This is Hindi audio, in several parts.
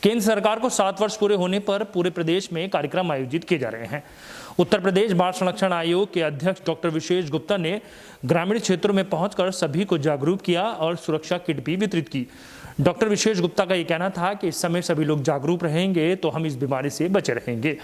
केंद्र सरकार को 7 वर्ष पूरे होने पर पूरे प्रदेश में कार्यक्रम आयोजित किए जा रहे हैं। उत्तर प्रदेश बाल संरक्षण आयोग के अध्यक्ष डॉक्टर विशेष गुप्ता ने ग्रामीण क्षेत्रों में पहुंचकर सभी को जागरूक किया और सुरक्षा किट भी वितरित की। डॉक्टर विशेष गुप्ता का ये कहना था कि इस समय सभी लोग जागरूक रहेंगे तो हम इस बीमारी से बचे रहेंगे।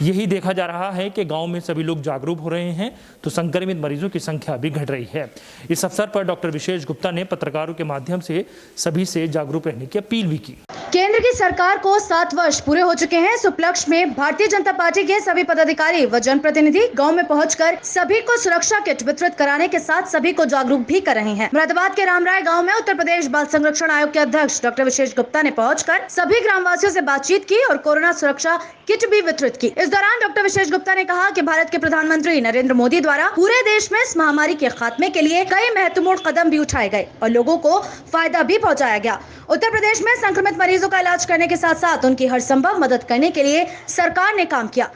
यही देखा जा रहा है कि गांव में सभी लोग जागरूक हो रहे हैं तो संक्रमित मरीजों की संख्या भी घट रही है। इस अवसर पर डॉक्टर विशेष गुप्ता ने पत्रकारों के माध्यम से सभी से जागरूक रहने की अपील भी की। केंद्र की सरकार को 7 वर्ष पूरे हो चुके हैं। इस उपलक्ष्य में भारतीय जनता पार्टी के सभी पदाधिकारी व जनप्रतिनिधि गांव में पहुंचकर सभी को सुरक्षा किट वितरित कराने के साथ सभी को जागरूक भी कर रहे हैं। मुरादाबाद के रामराय गांव में उत्तर प्रदेश बाल संरक्षण आयोग के अध्यक्ष डॉक्टर विशेष गुप्ता ने पहुंचकर सभी ग्रामवासियों से बातचीत की और कोरोना सुरक्षा किट भी वितरित की। इस दौरान डॉक्टर विशेष गुप्ता ने कहा कि भारत के प्रधानमंत्री नरेंद्र मोदी द्वारा पूरे देश में इस महामारी के खात्मे के लिए कई महत्वपूर्ण कदम भी उठाए गए और लोगों को फायदा भी पहुंचाया गया। उत्तर प्रदेश में संक्रमित मरीजों का इलाज करने के साथ साथ उनकी हर संभव मदद करने के लिए सरकार ने काम किया।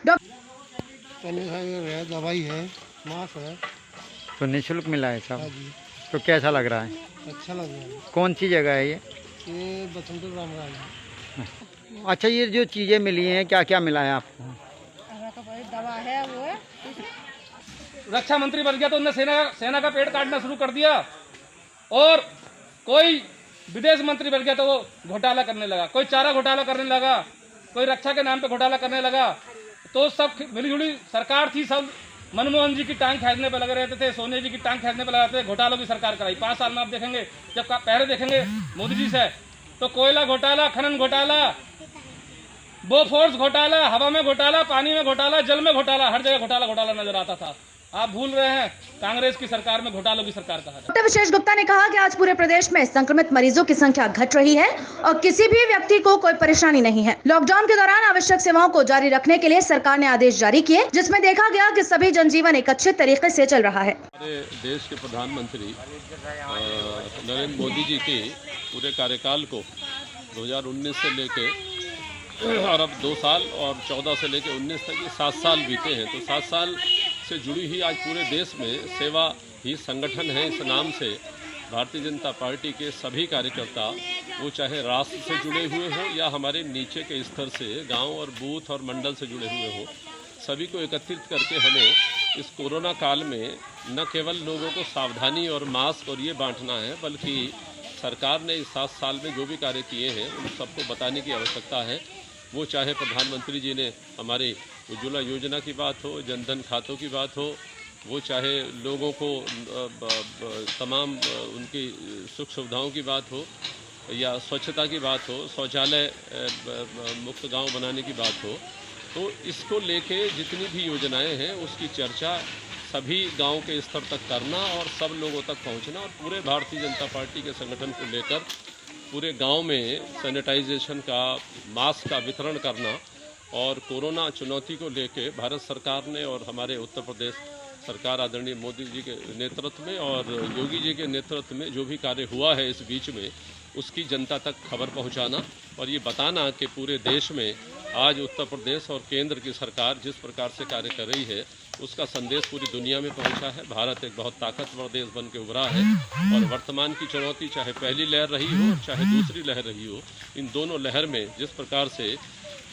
दवाई है, मास्क है, तो निःशुल्क मिला है सब। हाँ जी। तो कैसा लग रहा है? अच्छा लग रहा है। कौन सी जगह है ये? बसंतपुर रामराय है। अच्छा, ये जो चीज़ें मिली हैं क्या क्या मिला है आपको? दवा है वो है। रक्षा मंत्री बन गया तो उन्होंने सेना का पेड़ काटना शुरू कर दिया, और कोई विदेश मंत्री बन गया तो वो घोटाला करने लगा, कोई चारा घोटाला करने लगा, कोई रक्षा के नाम पे घोटाला करने लगा। तो सब मिलीजुली सरकार थी, सब मनमोहन जी की टांग खींचने पे लगे रहते थे, सोनिया जी की टांग खींचने पे लगाते थे। घोटालों की सरकार कराई। 5 साल में आप देखेंगे, जब पहले देखेंगे मोदी जी से, तो कोयला घोटाला, खनन घोटाला, बोफोर्स घोटाला, हवा में घोटाला, पानी में घोटाला, जल में घोटाला, हर जगह घोटाला घोटाला नजर आता था। आप भूल रहे हैं कांग्रेस की सरकार में घोटालों की सरकार कहा। डॉक्टर विशेष गुप्ता ने कहा कि आज पूरे प्रदेश में संक्रमित मरीजों की संख्या घट रही है और किसी भी व्यक्ति को कोई परेशानी नहीं है। लॉकडाउन के दौरान आवश्यक सेवाओं को जारी रखने के लिए सरकार ने आदेश जारी किए, जिसमें देखा गया कि सभी जनजीवन एक अच्छे तरीके से चल रहा है। हमारे देश के प्रधानमंत्री नरेंद्र मोदी जी के पूरे कार्यकाल को 2019 से लेके और अब 2 साल और 14 से लेके 19 तक ये 7 साल बीते हैं। तो 7 साल से जुड़ी ही आज पूरे देश में सेवा ही संगठन है। इस नाम से भारतीय जनता पार्टी के सभी कार्यकर्ता, वो चाहे राष्ट्र से जुड़े हुए हो या हमारे नीचे के स्तर से गांव और बूथ और मंडल से जुड़े हुए हो, सभी को एकत्रित करके हमें इस कोरोना काल में न केवल लोगों को सावधानी और मास्क और ये बांटना है, बल्कि सरकार ने इस 7 साल में जो भी कार्य किए हैं उन सबको बताने की आवश्यकता है। वो चाहे प्रधानमंत्री जी ने हमारी उज्ज्वला योजना की बात हो, जनधन खातों की बात हो, वो चाहे लोगों को तमाम उनकी सुख सुविधाओं की बात हो, या स्वच्छता की बात हो, शौचालय मुक्त गांव बनाने की बात हो, तो इसको लेके जितनी भी योजनाएं हैं उसकी चर्चा सभी गांव के स्तर तक करना और सब लोगों तक पहुंचना, और पूरे भारतीय जनता पार्टी के संगठन को लेकर पूरे गांव में सैनिटाइजेशन का, मास्क का वितरण करना, और कोरोना चुनौती को लेके भारत सरकार ने और हमारे उत्तर प्रदेश सरकार आदरणीय मोदी जी के नेतृत्व में और योगी जी के नेतृत्व में जो भी कार्य हुआ है इस बीच में, उसकी जनता तक खबर पहुंचाना और ये बताना कि पूरे देश में आज उत्तर प्रदेश और केंद्र की सरकार जिस प्रकार से कार्य कर रही है उसका संदेश पूरी दुनिया में पहुंचा है। भारत एक बहुत ताकतवर देश बन के उभरा है, और वर्तमान की चुनौती चाहे पहली लहर रही हो चाहे दूसरी लहर रही हो, इन दोनों लहर में जिस प्रकार से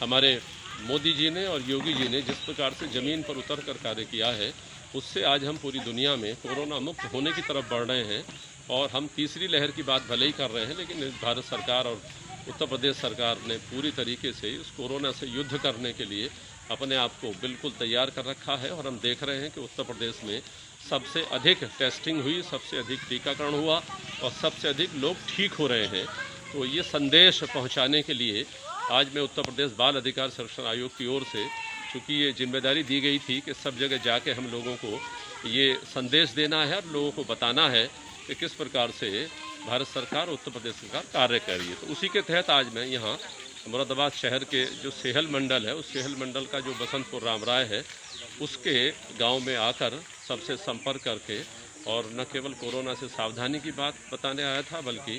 हमारे मोदी जी ने और योगी जी ने जिस प्रकार से ज़मीन पर उतर कर कार्य किया है, उससे आज हम पूरी दुनिया में कोरोना मुक्त होने की तरफ बढ़ रहे हैं। और हम तीसरी लहर की बात भले ही कर रहे हैं, लेकिन भारत सरकार और उत्तर प्रदेश सरकार ने पूरी तरीके से इस कोरोना से युद्ध करने के लिए अपने आप को बिल्कुल तैयार कर रखा है। और हम देख रहे हैं कि उत्तर प्रदेश में सबसे अधिक टेस्टिंग हुई, सबसे अधिक टीकाकरण हुआ और सबसे अधिक लोग ठीक हो रहे हैं। तो ये संदेश पहुंचाने के लिए आज मैं उत्तर प्रदेश बाल अधिकार संरक्षण आयोग की ओर से, चूँकि ये जिम्मेदारी दी गई थी कि सब जगह जाके हम लोगों को ये संदेश देना है और लोगों को बताना है कि किस प्रकार से भारत सरकार, उत्तर प्रदेश सरकार कार्य कर रही है। तो उसी के तहत आज मैं यहाँ मुरादाबाद शहर के जो सेहल मंडल है, उस सेहल मंडल का जो बसंतपुर रामराय है, उसके गांव में आकर सबसे संपर्क करके और न केवल कोरोना से सावधानी की बात बताने आया था, बल्कि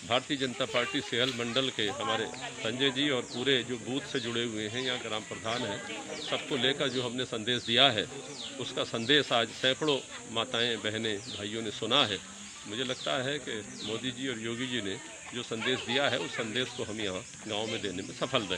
भारतीय जनता पार्टी सेहल मंडल के हमारे संजय जी और पूरे जो बूथ से जुड़े हुए हैं, यहाँ ग्राम प्रधान हैं, सबको लेकर जो हमने संदेश दिया है, उसका संदेश आज सैकड़ों माताएं, बहनें, भाइयों ने सुना है। मुझे लगता है कि मोदी जी और योगी जी ने जो संदेश दिया है उस संदेश को हम यहाँ गांव में देने में सफल रहे।